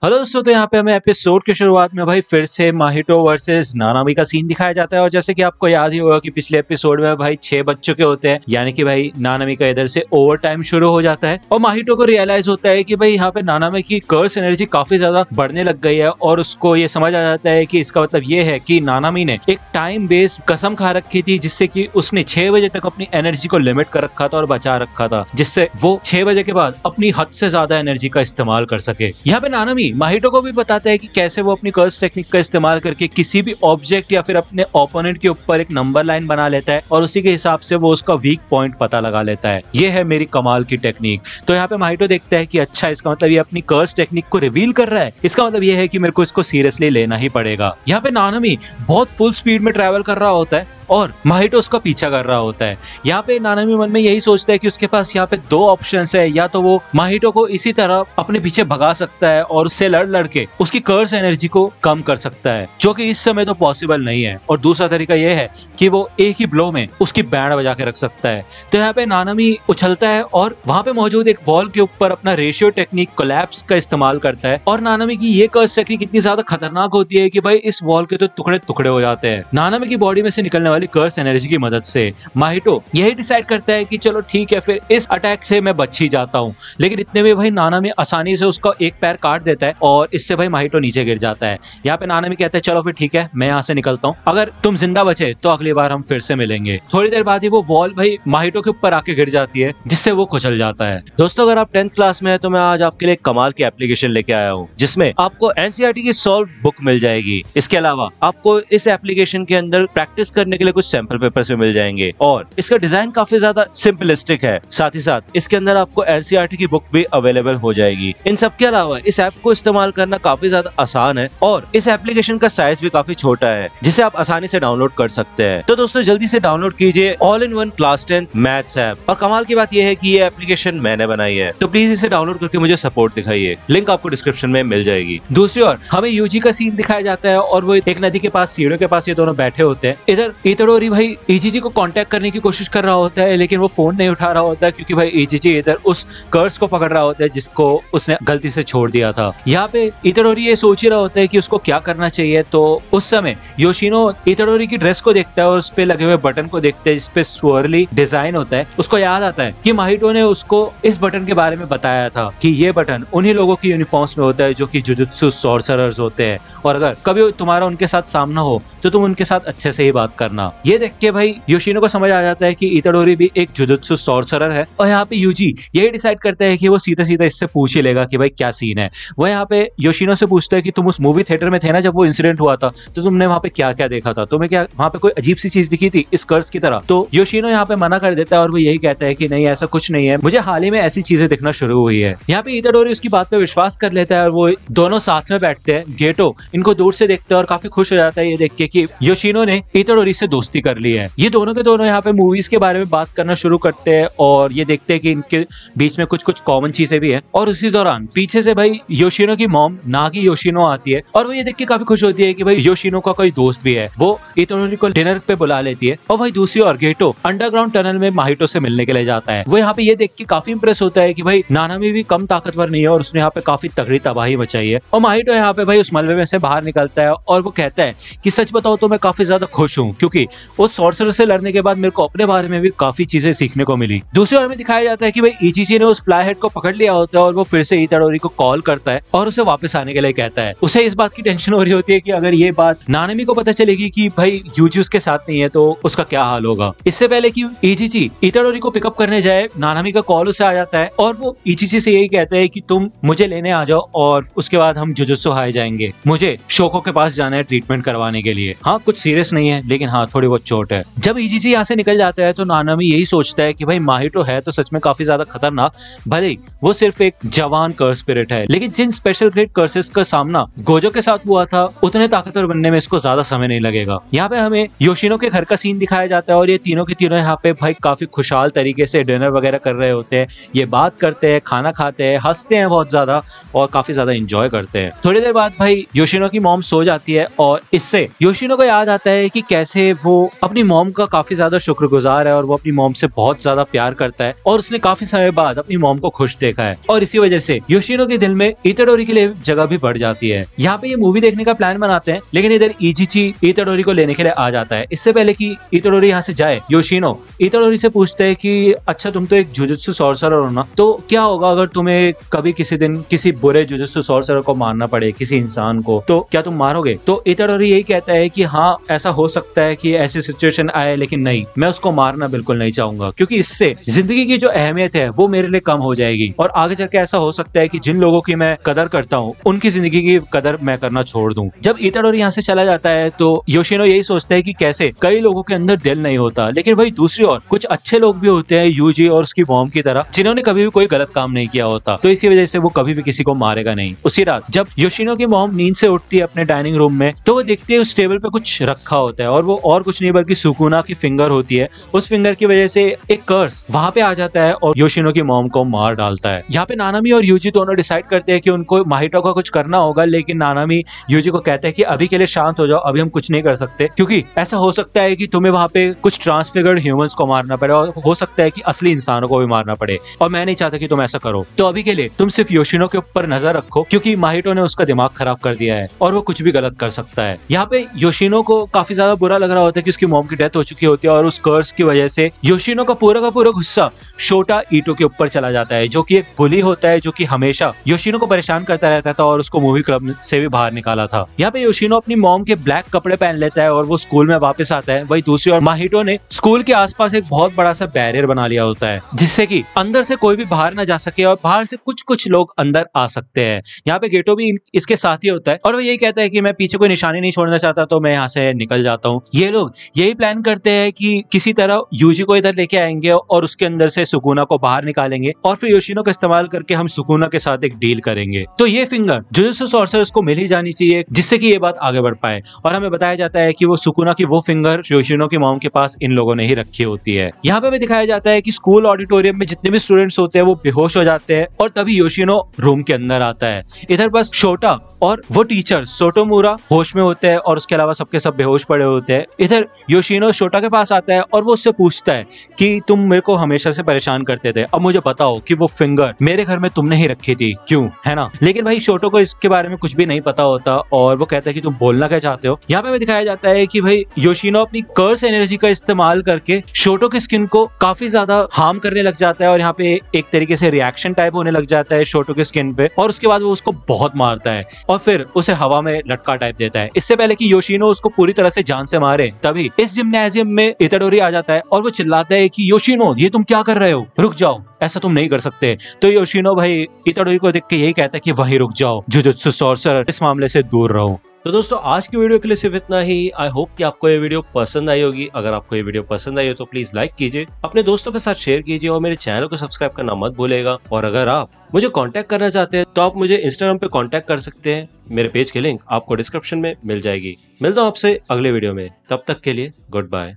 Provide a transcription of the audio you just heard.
Hello दोस्तों, तो यहाँ पे हमें एपिसोड की शुरुआत में भाई फिर से माहितो वर्सेस नानामी का सीन दिखाया जाता है। और जैसे कि आपको याद ही होगा कि पिछले एपिसोड में भाई 6 बज चुके होते हैं, यानी कि भाई नानामी का इधर से ओवर टाइम शुरू हो जाता है और माहितो को रियलाइज होता है कि भाई यहाँ पे नानामी की कर्स एनर्जी काफी ज्यादा बढ़ने लग गई है। और उसको ये समझ आ जाता है कि इसका मतलब ये है कि नानामी ने एक टाइम बेस्ड कसम खा रखी थी, जिससे कि उसने 6 बजे तक अपनी एनर्जी को लिमिट कर रखा था और बचा रखा था, जिससे वो 6 बजे के बाद अपनी हद से ज्यादा एनर्जी का इस्तेमाल कर सके। यहाँ पे नानामी माहितो को भी बताता है कि कैसे वो अपनी कर्स टेक्निक का इस्तेमाल करके किसी भी ऑब्जेक्ट या फिर अपने ओपोनेंट के ऊपर एक नंबर लाइन बना लेता है और उसी के हिसाब से वो उसका वीक पॉइंट पता लगा लेता है। ये है मेरी कमाल की टेक्निक। तो यहाँ पे माहितो देखता है कि अच्छा, इसका मतलब ये अपनी कर्स टेक्निक को रिवील कर रहा है, इसका मतलब ये है कि मेरे को इसको सीरियसली लेना ही पड़ेगा। यहाँ पे नानामी बहुत फुल स्पीड में ट्रैवल कर रहा होता है और माहितो उसका पीछा कर रहा होता है। यहाँ पे नानामी मन में यही सोचता है कि उसके पास यहाँ पे 2 ऑप्शंस है, या तो वो माहितो को इसी तरह अपने पीछे भगा सकता है और उससे लड़ के उसकी कर्स एनर्जी को कम कर सकता है, जो कि इस समय तो पॉसिबल नहीं है। और दूसरा तरीका यह है कि वो एक ही ब्लो में उसकी बैंड बजा के रख सकता है। तो यहाँ पे नानामी उछलता है और वहां पे मौजूद एक वॉल के ऊपर अपना रेशियो टेक्निक कोलैप्स का इस्तेमाल करता है। और नानामी की ये कर्स टेक्निक इतनी ज्यादा खतरनाक होती है कि भाई इस वॉल के तो टुकड़े टुकड़े हो जाते हैं। नानामी की बॉडी में से निकलने वाली कर्स एनर्जी की मदद से माहितो यही डिसाइड करता है कि चलो ठीक है, फिर इस अटैक से मैं बच ही जाता हूँ। लेकिन इतने में भाई नानामी आसानी से उसका एक पैर काट देता है और इससे भाई माहितो नीचे गिर जाता है। यहाँ पे नानामी कहते हैं चलो फिर ठीक है, मैं यहाँ से निकलता हूँ, अगर तुम जिंदा बचे तो अगली बार हम फिर से मिलेंगे। थोड़ी देर बाद ही वो वॉल भाई माहितो के ऊपर आके गिर जाती है, जिससे वो कुचल जाता है। दोस्तों, अगर आप 10th क्लास में है तो मैं आज आपके लिए कमाल की एप्लीकेशन लेके आया हूँ, जिसमें आपको एनसीईआरटी की सॉल्व बुक मिल जाएगी। इसके अलावा आपको इस एप्लीकेशन के अंदर प्रैक्टिस करने के लिए कुछ सैंपल पेपर्स भी मिल जाएंगे और इसका डिजाइन काफी ज्यादा सिंपलिस्टिक है। साथ ही साथ इसके अंदर आपको एनसीईआरटी की बुक भी अवेलेबल हो जाएगी। इन सब के अलावा इस ऐप को इस्तेमाल करना काफी ज्यादा आसान है और इस एप्लीकेशन का साइज भी काफी छोटा है, जिसे आप आसानी से डाउनलोड कर सकते हैं। तो दोस्तों, जल्दी से डाउनलोड कीजिए all in one class 10 maths app. और कमाल की बात यह है कि ये एप्लीकेशन मैंने बनाई है, तो प्लीज इसे डाउनलोड करके मुझे सपोर्ट दिखाइए। लिंक आपको डिस्क्रिप्शन में मिल जाएगी। दूसरी ओर हमें यूजी का सीन दिखाया जाता है और वो एक नदी के पास, सीढ़ियों के पास ये दोनों बैठे होते हैं। इधर इतोडोरी भाई इचिची को कांटेक्ट करने की कोशिश कर रहा होता है, लेकिन वो फोन नहीं उठा रहा होता है क्योंकि भाई इचिची इधर उस कर्स को पकड़ रहा होता है जिसको उसने गलती से छोड़ दिया था। यहाँ पे इतोडोरी ये सोच ही रहा होता है कि उसको क्या करना चाहिए। तो उस समय योशिनो इतोडोरी की ड्रेस को देखता है और उस पे लगे हुए बटन को देखते हैं जिसपे स्वर्ली डिजाइन होता है। उसको याद आता है कि माहितो ने उसको इस बटन के बारे में बताया था कि ये बटन उन्हीं लोगों की यूनिफॉर्म्स में होता है जो कि जुजुत्सु सॉर्सरर्स होते हैं, और अगर कभी तुम्हारा उनके साथ सामना हो तो तुम उनके साथ अच्छे से ही बात करना। ये देख के भाई योशिनो को समझ आ जाता है कि इतोडोरी भी एक जुजुत्सु सॉर्सरर है। और यहाँ पे यूजी यही डिसाइड करता है कि वो सीधा सीधा इससे पूछ ही लेगा कि भाई क्या सीन है। वो यहाँ पे योशिनो से पूछता है कि तुम उस मूवी थिएटर में थे ना जब वो इंसिडेंट हुआ था, तो तुमने वहाँ पे क्या क्या देखा था, तुम्हें क्या वहाँ पे कोई अजीब सी चीज दिखी थी इस कर्स की तरह। तो योशिनो यहाँ पे मना कर देता है और वो यही कहता है कि नहीं, ऐसा कुछ नहीं है, मुझे हाल ही में ऐसी चीजें दिखना शुरू हुई है। यहाँ पे इतोडोरी उसकी बात पे विश्वास कर लेता है और वो दोनों साथ में बैठते हैं। गेटो इनको दूर से देखते हैं और काफी खुश हो जाता है ये देख के कि योशिनो ने इतोडोरी से दोस्ती कर ली है। ये दोनों के दोनों यहाँ पे मूवीज के बारे में बात करना शुरू करते हैं और ये देखते हैं कि इनके बीच में कुछ कुछ कॉमन चीजें भी है। और उसी दौरान पीछे से भाई योशिनो की मॉम नागी योशिनो आती है और वो ये देख के काफी खुश होती है कि भाई योशिनो का कोई दोस्त भी है। वो इतोडोरी को डिनर पे बुला लेती है। और भाई दूसरी ओर गेटो अंडरग्राउंड टनल में माहितो से मिलने के लिए जाता है। वो यहाँ पे ये देख के काफी इंप्रेस होता है कि भाई नानामी भी कम ताकतवर नहीं है और उसने यहाँ पे काफी तगड़ी तबाही मचाई है। और माहितो यहाँ पे भाई उस मलबे में से बाहर निकलता है और वो कहता है कि सच बताओ तो मैं काफी ज्यादा खुश हूँ, क्योंकि उस सॉर्सरर से लड़ने के बाद मेरे को अपने बारे में भी काफी चीजें सीखने को मिली। दूसरी ओर में दिखाया जाता है कि भाई इचिची ने उस फ्लाई हेड को पकड़ लिया होता है और वो फिर से इतोडोरी को कॉल करता है और उसे वापस आने के लिए कहता है। उसे इस बात की टेंशन हो रही होती है कि अगर ये बात नानामी को पता चलेगी कि भाई यूजी उसके साथ नहीं है तो उसका क्या हाल होगा। इससे पहले कि इचिची इतोडोरी को पिकअप करने जाए, नानामी का कॉल उसे आ जाता है और वो इचिची से यही कहता है कि तुम मुझे लेने आ जाओ और उसके बाद हम जुजुत्सु हाई जाएंगे। मुझे शोको के पास जाना है ट्रीटमेंट करवाने के लिए। हाँ, कुछ सीरियस नहीं है, लेकिन हाँ थोड़ी बहुत चोट है। जब इचिची यहाँ से निकल जाता है तो नानामी यही सोचता है कि भाई माहितो है तो सच में काफी ज्यादा खतरनाक, भले वो सिर्फ एक जवान कर्स स्पिरिट है, लेकिन जिन स्पेशल ग्रेड कर्सेस का सामना गोजो के साथ हुआ था उतने ताकतवर बनने में इसको ज्यादा समय नहीं लगेगा। यहाँ पे हमें योशिनो के घर का सीन दिखाया जाता है और ये तीनों के तीनों यहाँ पे भाई काफी खुशहाल तरीके से डिनर वगैरह कर रहे होते हैं। ये बात करते हैं, खाना खाते हैं, हंसते हैं बहुत ज्यादा और काफी ज्यादा एंजॉय करते हैं। थोड़ी देर बाद भाई योशिनो की मॉम सो जाती है और इससे योशिनो को याद आता है कि कैसे वो अपनी मॉम का काफी ज्यादा शुक्रगुजार है और वो अपनी मॉम से बहुत ज्यादा प्यार करता है और उसने काफी समय बाद अपनी मॉम को खुश देखा है और इसी वजह से योशिनो के दिल में इताडोरी के लिए जगह भी बढ़ जाती है। यहाँ पे ये मूवी देखने का प्लान बनाते हैं, लेकिन इधर इचिची इताडोरी को लेने के लिए आ जाता है। इससे पहले कि इताडोरी यहाँ से जाए, योशिनो इताडोरी से पूछते है कि अच्छा तुम तो एक जुजुत्सु सॉर्सरर हो ना, तो क्या होगा अगर तुम्हें कभी किसी दिन किसी बुरे जुजुत्सु सॉर्सरर को मारना पड़े, किसी इंसान को, तो क्या तुम मारोगे? तो इताडोरी यही कहता है कि हाँ ऐसा हो सकता है कि ऐसी सिचुएशन आए, लेकिन नहीं, मैं उसको मारना बिल्कुल नहीं चाहूंगा क्योंकि इससे जिंदगी की जो अहमियत है वो मेरे लिए कम हो जाएगी और आगे चल के ऐसा हो सकता है कि जिन लोगों की मैं कदर करता हूँ उनकी जिंदगी की कदर मैं करना छोड़ दूं। जब इताडोरी यहाँ से चला जाता है तो योशिनो यही सोचता है कि कैसे कई लोगों के अंदर दिल नहीं होता, लेकिन वही दूसरी ओर कुछ अच्छे लोग भी होते हैं यूजी और उसकी मॉम की तरह, जिन्होंने कभी भी कोई गलत काम नहीं किया होता, तो इसी वजह से वो कभी भी किसी को मारेगा नहीं। उसी रात जब योशिनो की मॉम नींद से उठती है अपने डाइनिंग रूम में, तो वो देखती है उस टेबल पे कुछ रखा होता है और वो और कुछ नहीं बल्कि सुकुना की फिंगर होती है। उस फिंगर की वजह से एक कर्स वहां पे आ जाता है और योशिनो की मॉम को मार डालता है। यहाँ पे नानामी और यूजी दोनों डिसाइड करते हैं कि उनको माहितो का कुछ करना होगा, लेकिन नानामी यूजी को कहते हैं कि अभी के लिए शांत हो जाओ, अभी हम कुछ नहीं कर सकते क्योंकि ऐसा हो सकता है कि तुम्हें वहां पे कुछ ट्रांसफिगर्ड ह्यूमंस को मारना पड़े और हो सकता है कि असली इंसानों को भी मारना पड़े और मैं नहीं चाहता कि तुम ऐसा करो। तो अभी के लिए तुम सिर्फ योशिनो के ऊपर नजर रखो क्योंकि माहितो ने उसका दिमाग खराब कर दिया है और वो कुछ भी गलत कर सकता है। यहाँ पे योशिनो को काफी ज्यादा बुरा लग रहा होता है कि उसकी मॉम की डेथ हो चुकी होती है और उस कर्स की वजह से योशिनो का पूरा गुस्सा शोटा ईटो के ऊपर चला जाता है, जो कि एक बुली होता है जो कि हमेशा योशिनो को परेशान करता रहता था और उसको मूवी क्लब से भी बाहर निकाला था। यहाँ पे योशिनो अपनी मॉम के ब्लैक कपड़े पहन लेता है और वो स्कूल में वापस आता है। वही दूसरी ओर माहितो ने स्कूल के आसपास एक बहुत बड़ा सा बैरियर बना लिया होता है जिससे कि अंदर से कोई भी बाहर ना जा सके और बाहर से कुछ लोग अंदर आ सकते हैं। यहाँ पे गेटो भी इसके साथ ही होता है और वो यही कहता है कि मैं पीछे कोई निशानी नहीं छोड़ना चाहता, तो मैं यहाँ से निकल जाता हूँ। ये लोग यही प्लान करते हैं कि किसी तरह यूजी को इधर लेके आएंगे और उसके अंदर से सुकुना को बाहर निकालेंगे और फिर योशिनो का इस्तेमाल करके हम सुकुना के साथ एक डील करेंगे। तो ये फिंगर जुजुत्सु सॉर्सरर्स को मिल ही जानी चाहिए जिससे कि ये बात आगे बढ़ पाए और हमें बताया जाता है कि वो सुकुना की वो फिंगर योशिनो की मॉम के पास इन लोगों ने ही रखी होती है। यहाँ पे भी दिखाया जाता है कि स्कूल ऑडिटोरियम में जितने भी स्टूडेंट्स होते हैं वो बेहोश हो जाते हैं और तभी योशिनो रूम के अंदर आता है। इधर बस शोटा और वो टीचर सोटोमुरा होश में होते हैं और उसके अलावा सबके सब बेहोश पड़े होते हैं। इधर योशिनो शोटा के पास आता है और वो उससे पूछता है कि तुम मेरे को हमेशा से परेशान करते थे, अब मुझे बताओ कि वो फिंगर मेरे घर में तुमने ही रखी थी क्यों, है ना? लेकिन भाई शोटो को इसके बारे में कुछ भी नहीं पता होता और वो कहता है कि तुम बोलना क्या चाहते हो। यहाँ पे दिखाया जाता है कि भाई योशिनो अपनी कर्स एनर्जी का इस्तेमाल करके शोटो की स्किन को काफी ज्यादा हार्म करने लग जाता है और यहाँ पे एक तरीके से रिएक्शन टाइप होने लग जाता है शोटो की स्किन पे और उसके बाद वो उसको बहुत मारता है और फिर उसे हवा में लटका टाइप देता है। इससे पहले कि योशिनो उसको पूरी तरह से जान से मारे तभी इस जिम्नाजियम में इताडोरी आ जाता है और वो चिल्लाता है कि योशिनो ये तुम क्या कर रहे हो, रुक जाओ, ऐसा तुम नहीं कर सकते। तो योशिनो भाई इताडोरी को देख के यही कहता है कि वहीं रुक जाओ, जुजुत्सु सॉर्सरर, इस मामले से दूर रहो। तो दोस्तों आज की वीडियो के लिए सिर्फ इतना ही। आई होप कि आपको ये वीडियो पसंद आई होगी। अगर आपको ये वीडियो पसंद आई हो तो प्लीज लाइक कीजिए, अपने दोस्तों के साथ शेयर कीजिए और मेरे चैनल को सब्सक्राइब करना मत भूलेगा। और अगर आप मुझे कांटेक्ट करना चाहते हैं तो आप मुझे इंस्टाग्राम पे कांटेक्ट कर सकते हैं। मेरे पेज की लिंक आपको डिस्क्रिप्शन में मिल जाएगी। मिलता हूँ आपसे अगले वीडियो में, तब तक के लिए गुड बाय।